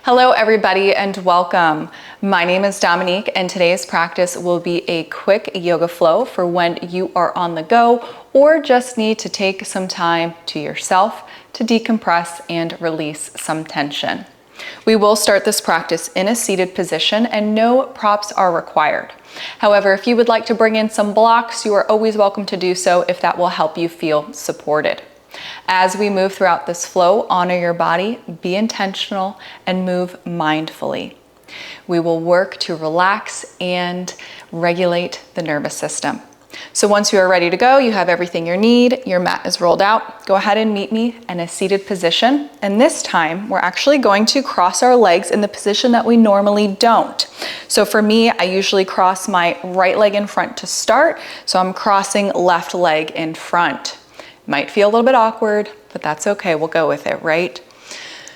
Hello everybody and welcome. My name is Dominique and today's practice will be a quick yoga flow for when you are on the go or just need to take some time to yourself to decompress and release some tension. We will start this practice in a seated position and no props are required. However, if you would like to bring in some blocks, you are always welcome to do so if that will help you feel supported. As we move throughout this flow, honor your body, be intentional, and move mindfully. We will work to relax and regulate the nervous system. So once you are ready to go, you have everything you need, your mat is rolled out, go ahead and meet me in a seated position. And this time, we're actually going to cross our legs in the position that we normally don't. So for me, I usually cross my right leg in front to start, so I'm crossing left leg in front. Might feel a little bit awkward, but that's okay, we'll go with it, right?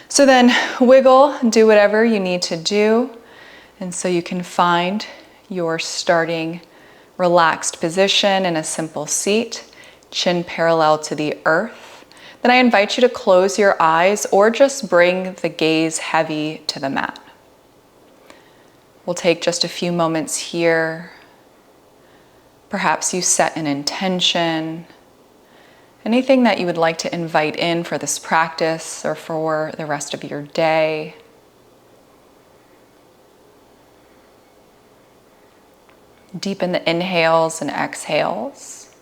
So then wiggle, do whatever you need to do. And so you can find your starting relaxed position in a simple seat, chin parallel to the earth. Then I invite you to close your eyes or just bring the gaze heavy to the mat. We'll take just a few moments here. Perhaps you set an intention. Anything that you would like to invite in for this practice or for the rest of your day. Deepen the inhales and exhales.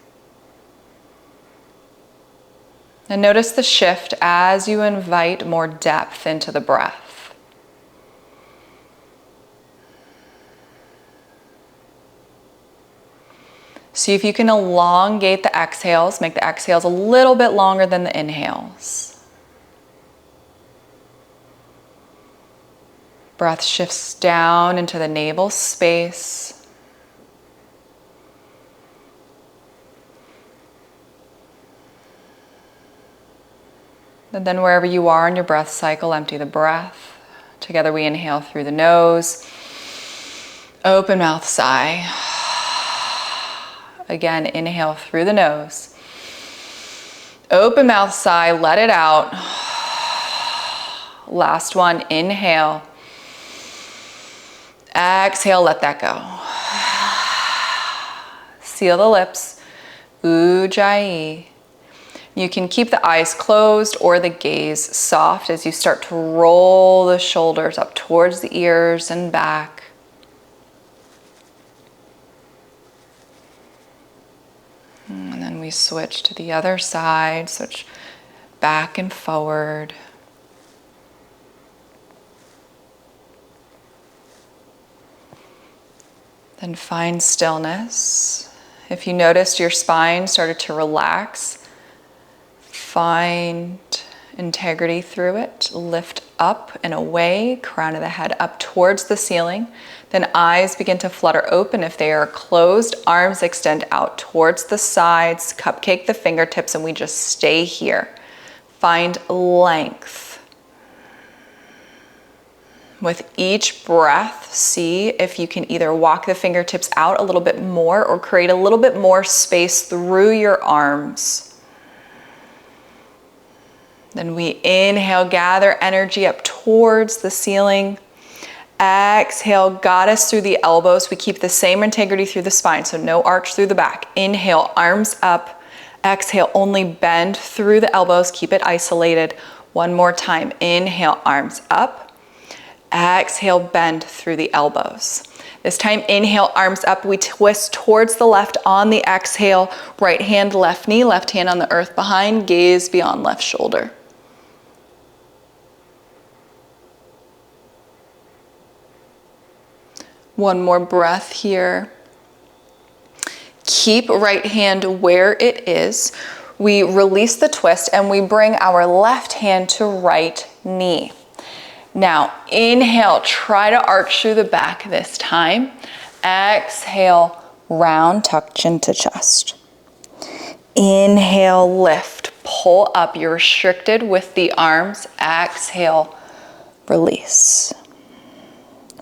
And notice the shift as you invite more depth into the breath. See if you can elongate the exhales, make the exhales a little bit longer than the inhales. Breath shifts down into the navel space. And then wherever you are in your breath cycle, empty the breath. Together we inhale through the nose. Open mouth, sigh. Again, inhale through the nose. Open mouth, sigh, let it out. Last one, inhale. Exhale, let that go. Seal the lips. Ujjayi. You can keep the eyes closed or the gaze soft as you start to roll the shoulders up towards the ears and back. And then we switch to the other side, switch back and forward. Then find stillness. If you noticed your spine started to relax, find integrity through it. Lift up and away, crown of the head up towards the ceiling. Then eyes begin to flutter open. If they are closed, arms extend out towards the sides, cupcake the fingertips, and we just stay here. Find length. With each breath, see if you can either walk the fingertips out a little bit more or create a little bit more space through your arms. Then we inhale, gather energy up towards the ceiling. Exhale, goddess through the elbows. We keep the same integrity through the spine, so no arch through the back. Inhale, arms up. Exhale, only bend through the elbows. Keep it isolated. One more time. Inhale, arms up. Exhale, bend through the elbows. This time, inhale, arms up. We twist towards the left on the exhale. Right hand, left knee, left hand on the earth behind. Gaze beyond left shoulder. One more breath here. Keep right hand where it is. We release the twist and we bring our left hand to right knee. Now, inhale, try to arch through the back this time. Exhale, round, tuck chin to chest. Inhale, lift, pull up. You're restricted with the arms. Exhale, release.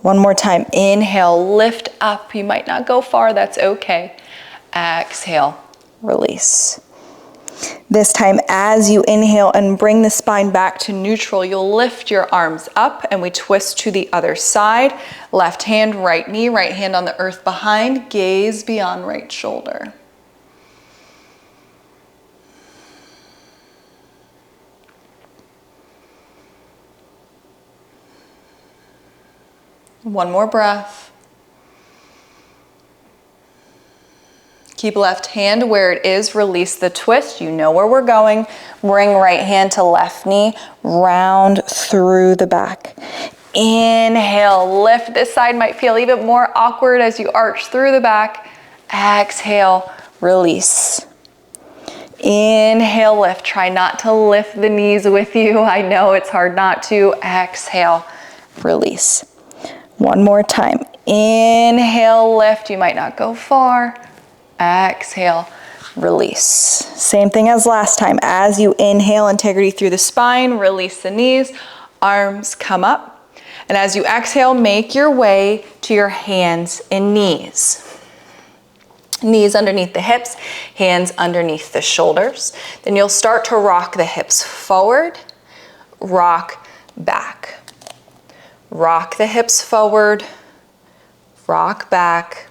One more time, inhale, lift up. You might not go far, that's okay. Exhale, release. This time, as you inhale and bring the spine back to neutral, you'll lift your arms up and we twist to the other side. Left hand, right knee, right hand on the earth behind, gaze beyond right shoulder. One more breath. Keep left hand where it is, release the twist. You know where we're going. Bring right hand to left knee, round through the back. Inhale, lift. This side might feel even more awkward as you arch through the back. Exhale, release. Inhale, lift. Try not to lift the knees with you. I know it's hard not to. Exhale, release. One more time. Inhale, lift. You might not go far. Exhale, release. Same thing as last time. As you inhale, integrity through the spine, release the knees, arms come up. And as you exhale, make your way to your hands and knees. Knees underneath the hips, hands underneath the shoulders. Then you'll start to rock the hips forward, rock back. Rock the hips forward, rock back.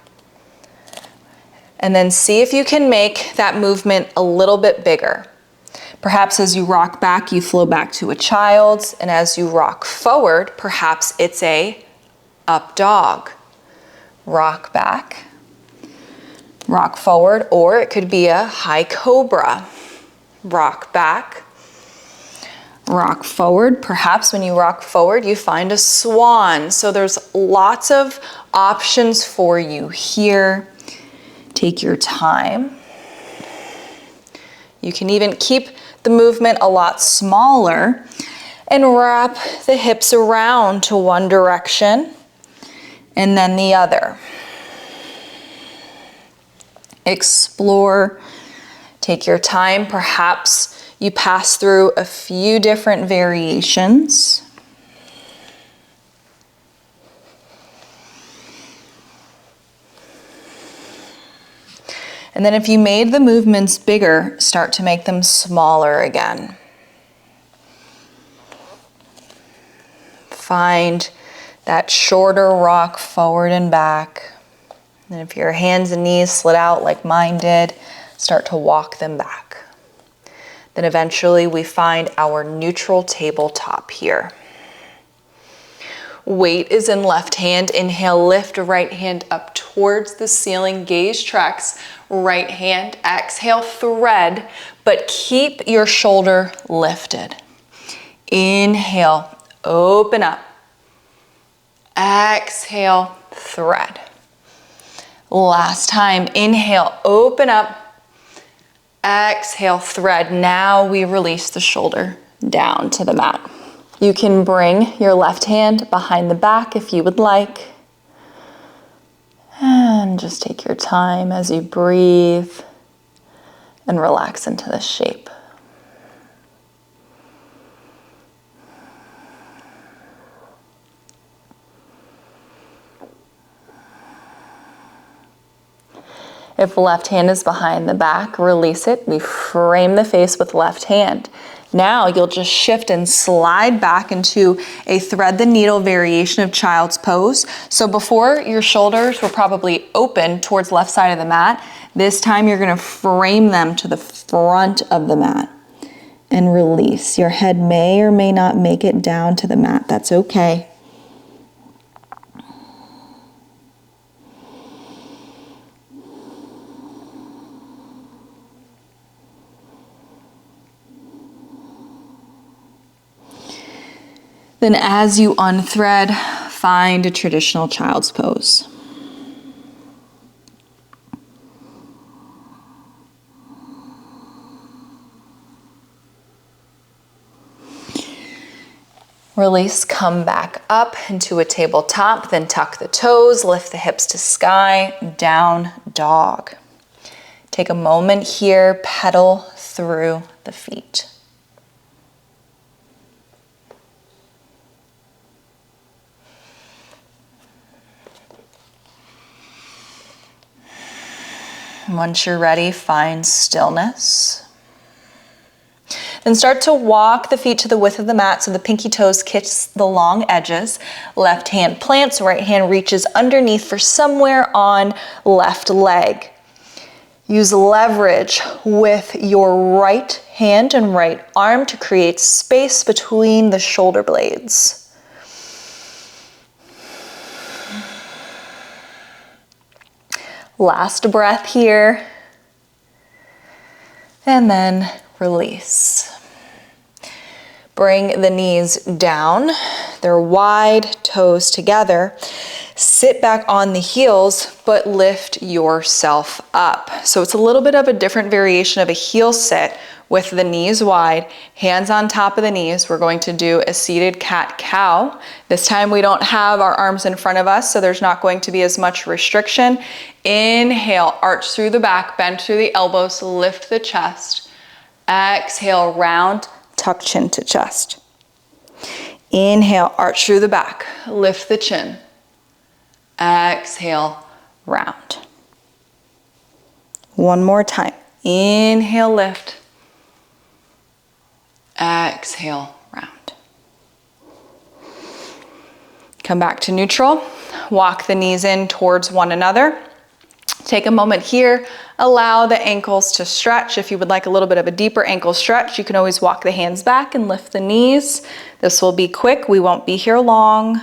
And then see if you can make that movement a little bit bigger. Perhaps as you rock back, you flow back to a child's, and as you rock forward, perhaps it's a up dog. Rock back, rock forward, or it could be a high cobra. Rock back, rock forward. Perhaps when you rock forward, you find a swan. So there's lots of options for you here. Take your time. You can even keep the movement a lot smaller and wrap the hips around to one direction and then the other. Explore. Take your time. Perhaps you pass through a few different variations. And then if you made the movements bigger, start to make them smaller again. Find that shorter rock forward and back. And if your hands and knees slid out like mine did, start to walk them back. Then eventually we find our neutral tabletop here. Weight is in left hand. Inhale, lift right hand up towards the ceiling. Gaze tracks right hand. Exhale, thread, but keep your shoulder lifted. Inhale, open up. Exhale, thread. Last time, inhale, open up. Exhale, thread. Now we release the shoulder down to the mat. You can bring your left hand behind the back if you would like. And just take your time as you breathe and relax into this shape. If left hand is behind the back, release it. We frame the face with left hand. Now you'll just shift and slide back into a thread the needle variation of child's pose. So before, your shoulders were probably open towards left side of the mat. This time you're gonna frame them to the front of the mat and release. Your head may or may not make it down to the mat. That's okay. Then as you unthread, find a traditional child's pose. Release, come back up into a tabletop, then tuck the toes, lift the hips to sky, down dog. Take a moment here, pedal through the feet. Once you're ready, find stillness. Then start to walk the feet to the width of the mat so the pinky toes kiss the long edges. Left hand plants, right hand reaches underneath for somewhere on left leg. Use leverage with your right hand and right arm to create space between the shoulder blades. Last breath here. And then release. Bring the knees down. They're wide, toes together. Sit back on the heels, but lift yourself up. So it's a little bit of a different variation of a heel sit with the knees wide, hands on top of the knees. We're going to do a seated cat-cow. This time we don't have our arms in front of us, so there's not going to be as much restriction. Inhale, arch through the back, bend through the elbows, lift the chest. Exhale, round, tuck chin to chest. Inhale, arch through the back, lift the chin. Exhale, round. One more time. Inhale, lift. Exhale, round. Come back to neutral. Walk the knees in towards one another. Take a moment here. Allow the ankles to stretch. If you would like a little bit of a deeper ankle stretch, you can always walk the hands back and lift the knees. This will be quick. We won't be here long.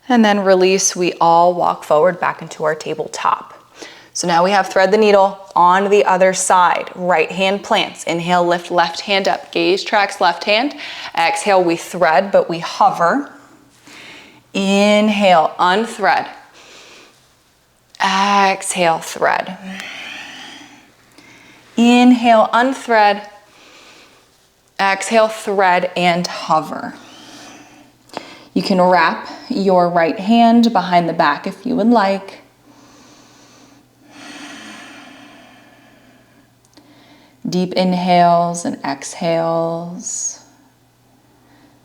And then release. We all walk forward back into our tabletop. So now we have thread the needle on the other side. Right hand plants. Inhale, lift left hand up. Gaze tracks left hand. Exhale, we thread, but we hover. Inhale, unthread. Exhale, thread. Inhale, unthread. Exhale, thread and hover. You can wrap your right hand behind the back if you would like. Deep inhales and exhales.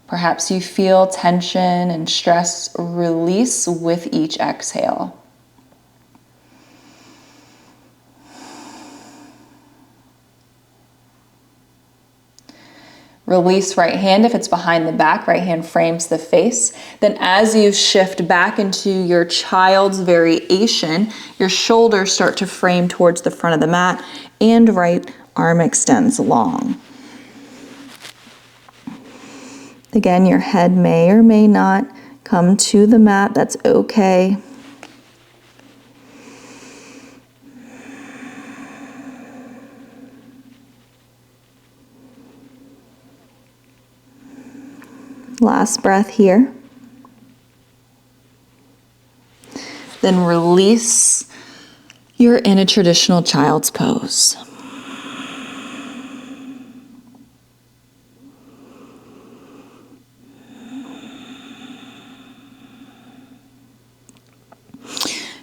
Perhaps you feel tension and stress release with each exhale. Release right hand if it's behind the back. Right hand frames the face. Then as you shift back into your child's variation, your shoulders start to frame towards the front of the mat and right arm extends long. Again, your head may or may not come to the mat. That's okay. Last breath here. Then release. You're in a traditional child's pose.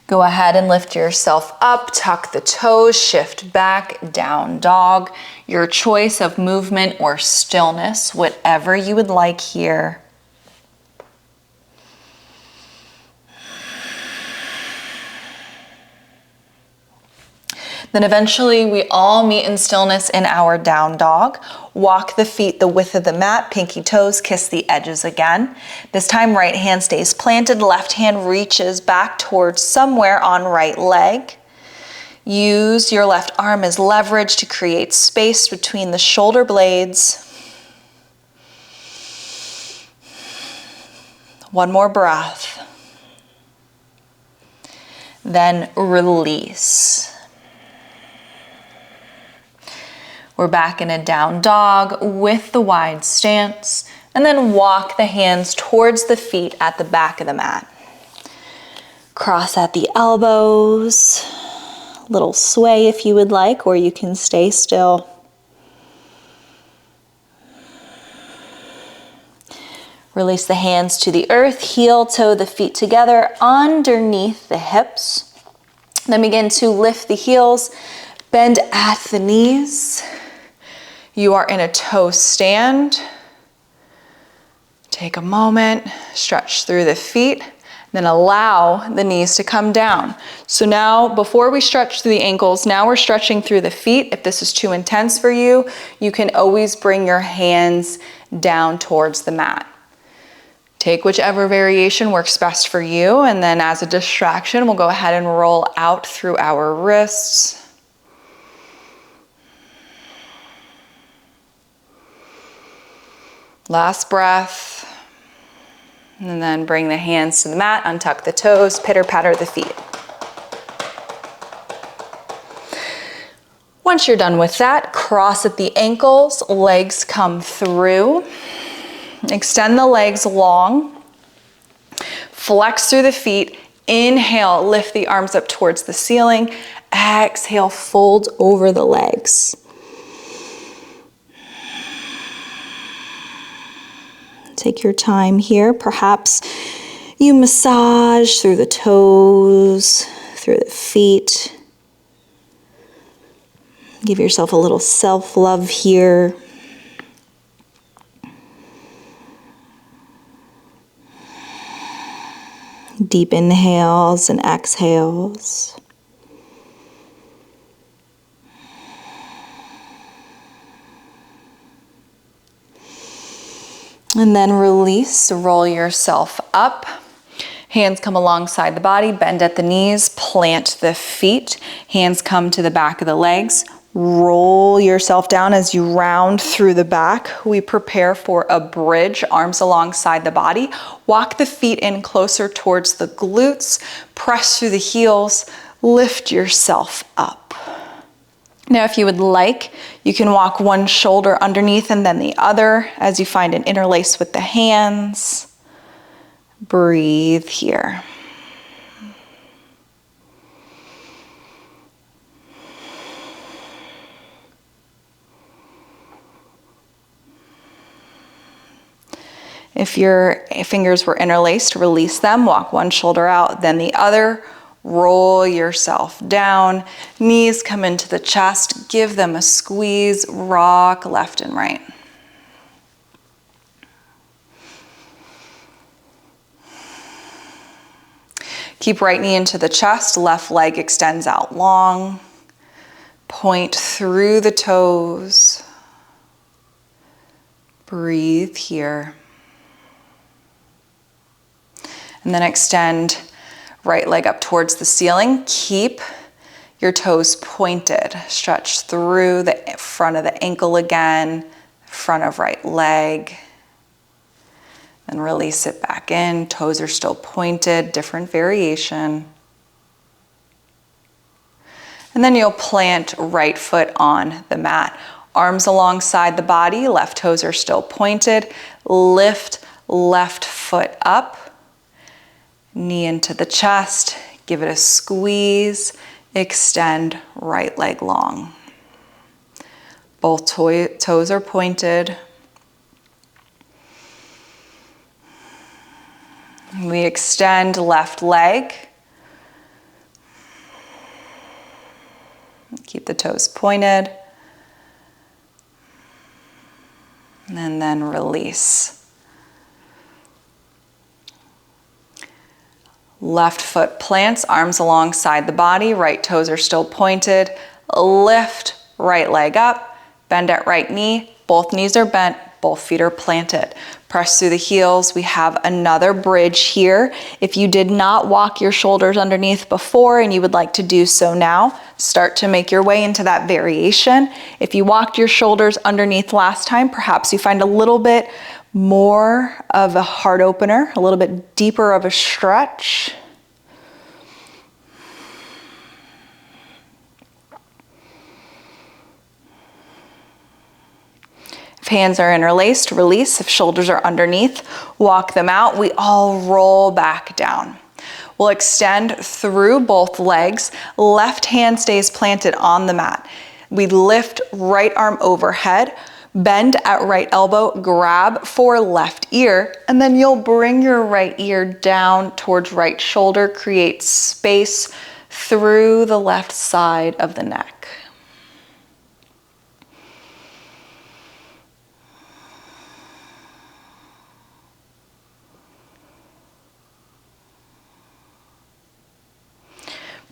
Go ahead and lift yourself up, tuck the toes, shift back, down dog. Your choice of movement or stillness, whatever you would like here. Then eventually we all meet in stillness in our down dog. Walk the feet the width of the mat, pinky toes kiss the edges again. This time right hand stays planted, left hand reaches back towards somewhere on right leg. Use your left arm as leverage to create space between the shoulder blades. One more breath. Then release. We're back in a down dog with the wide stance, and then walk the hands towards the feet at the back of the mat. Cross at the elbows, little sway if you would like, or you can stay still. Release the hands to the earth, heel toe the feet together underneath the hips. Then begin to lift the heels, bend at the knees. You are in a toe stand. Take a moment, stretch through the feet. Then allow the knees to come down. So now, before we stretch through the ankles, now we're stretching through the feet. If this is too intense for you, you can always bring your hands down towards the mat. Take whichever variation works best for you, and then as a distraction, we'll go ahead and roll out through our wrists. Last breath. And then bring the hands to the mat, untuck the toes, pitter-patter the feet. Once you're done with that, cross at the ankles, legs come through. Extend the legs long. Flex through the feet. Inhale, lift the arms up towards the ceiling. Exhale, fold over the legs. Take your time here. Perhaps you massage through the toes, through the feet. Give yourself a little self-love here. Deep inhales and exhales. And then release, roll yourself up. Hands come alongside the body, bend at the knees, plant the feet. Hands come to the back of the legs. Roll yourself down as you round through the back. We prepare for a bridge, arms alongside the body. Walk the feet in closer towards the glutes. Press through the heels. Lift yourself up. Now, if you would like, you can walk one shoulder underneath and then the other as you find an interlace with the hands. Breathe here. If your fingers were interlaced, release them. Walk one shoulder out, then the other. Roll yourself down, knees come into the chest, give them a squeeze, rock left and right. Keep right knee into the chest, left leg extends out long. Point through the toes. Breathe here. And then extend right leg up towards the ceiling. Keep your toes pointed. Stretch through the front of the ankle again, front of right leg. Then release it back in. Toes are still pointed, different variation. And then you'll plant right foot on the mat. Arms alongside the body, left toes are still pointed. Lift left foot up. Knee into the chest, give it a squeeze, extend right leg long. Both toes are pointed. We extend left leg. Keep the toes pointed. And then release. Left foot plants, arms alongside the body, right toes are still pointed. Lift right leg up, bend at right knee, both knees are bent, both feet are planted. Press through the heels. We have another bridge here. If you did not walk your shoulders underneath before and you would like to do so now, start to make your way into that variation. If you walked your shoulders underneath last time, perhaps you find a little bit more of a heart opener, a little bit deeper of a stretch. If hands are interlaced, release. If shoulders are underneath, walk them out. We all roll back down. We'll extend through both legs. Left hand stays planted on the mat. We lift right arm overhead. Bend at right elbow, grab for left ear, and then you'll bring your right ear down towards right shoulder, create space through the left side of the neck.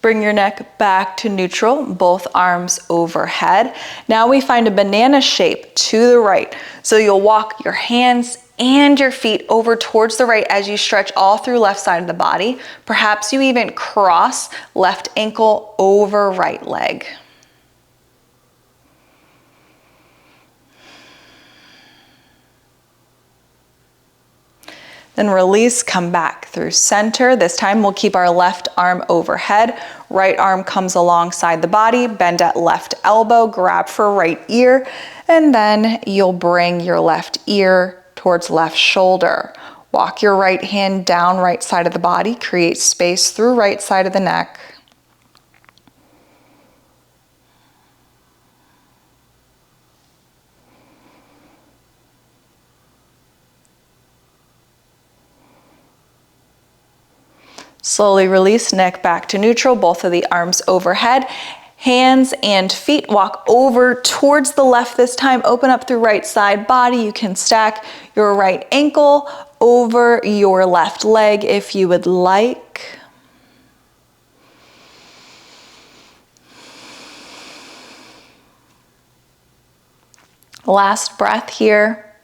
Bring your neck back to neutral, both arms overhead. Now we find a banana shape to the right. So you'll walk your hands and your feet over towards the right as you stretch all through left side of the body. Perhaps you even cross left ankle over right leg. Then release, come back through center. This time we'll keep our left arm overhead. Right arm comes alongside the body, bend at left elbow, grab for right ear, and then you'll bring your left ear towards left shoulder. Walk your right hand down right side of the body, create space through right side of the neck. Slowly release, neck back to neutral, both of the arms overhead. Hands and feet walk over towards the left this time. Open up through right side body. You can stack your right ankle over your left leg if you would like. Last breath here.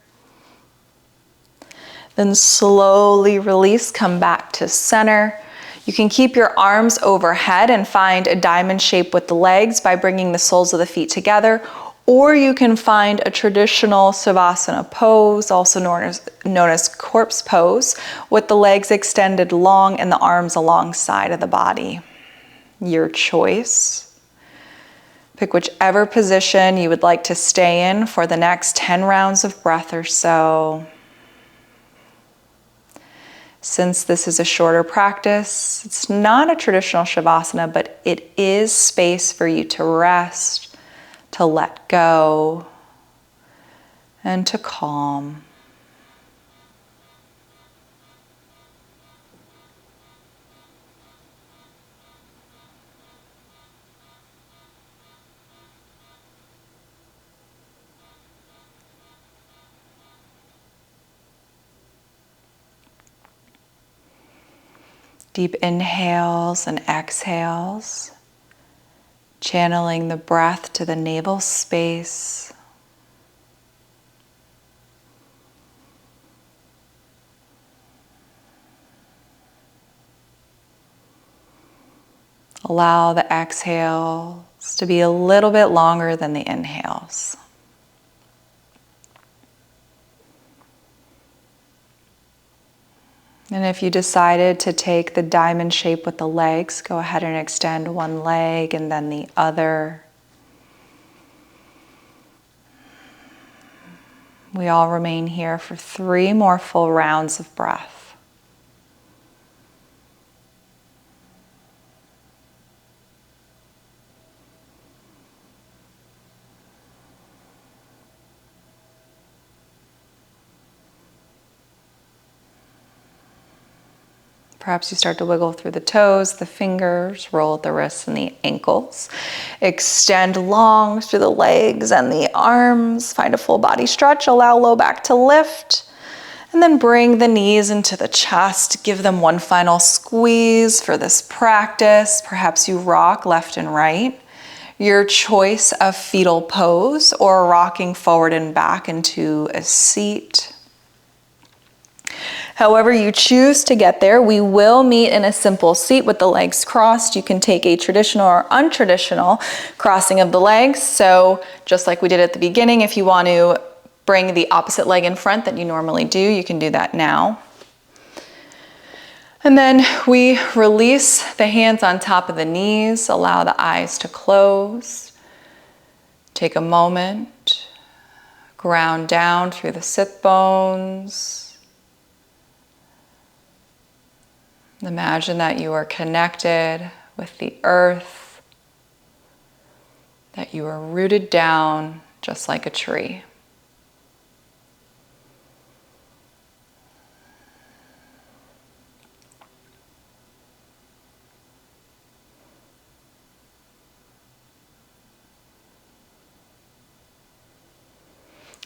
Then slowly release, come back to center. You can keep your arms overhead and find a diamond shape with the legs by bringing the soles of the feet together, or you can find a traditional Savasana pose, also known as corpse pose, with the legs extended long and the arms alongside of the body. Your choice. Pick whichever position you would like to stay in for the next 10 rounds of breath or so. Since this is a shorter practice, it's not a traditional Shavasana, but it is space for you to rest, to let go, and to calm. Deep inhales and exhales, channeling the breath to the navel space. Allow the exhales to be a little bit longer than the inhales. And if you decided to take the diamond shape with the legs, go ahead and extend one leg and then the other. We all remain here for 3 more full rounds of breath. Perhaps you start to wiggle through the toes, the fingers, roll at the wrists and the ankles. Extend long through the legs and the arms. Find a full body stretch. Allow low back to lift. And then bring the knees into the chest. Give them one final squeeze for this practice. Perhaps you rock left and right. Your choice of fetal pose or rocking forward and back into a seat. However you choose to get there, we will meet in a simple seat with the legs crossed. You can take a traditional or untraditional crossing of the legs. So just like we did at the beginning, if you want to bring the opposite leg in front that you normally do, you can do that now. And then we release the hands on top of the knees, allow the eyes to close. Take a moment, ground down through the sit bones. Imagine that you are connected with the earth, that you are rooted down just like a tree.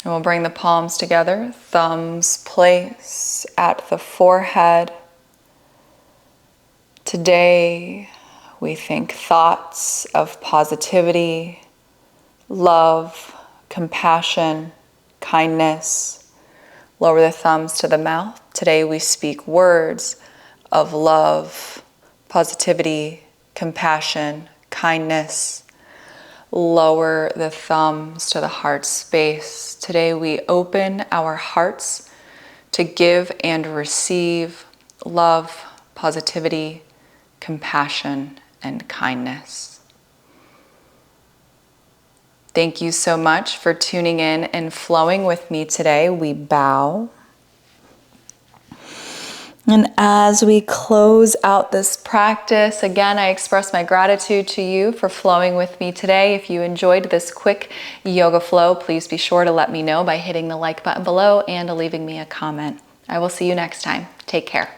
And we'll bring the palms together, thumbs place at the forehead. Today, we think thoughts of positivity, love, compassion, kindness. Lower the thumbs to the mouth. Today we speak words of love, positivity, compassion, kindness. Lower the thumbs to the heart space. Today we open our hearts to give and receive love, positivity, compassion, and kindness. Thank you so much for tuning in and flowing with me today. We bow. And as we close out this practice, again, I express my gratitude to you for flowing with me today. If you enjoyed this quick yoga flow, please be sure to let me know by hitting the like button below and leaving me a comment. I will see you next time. Take care.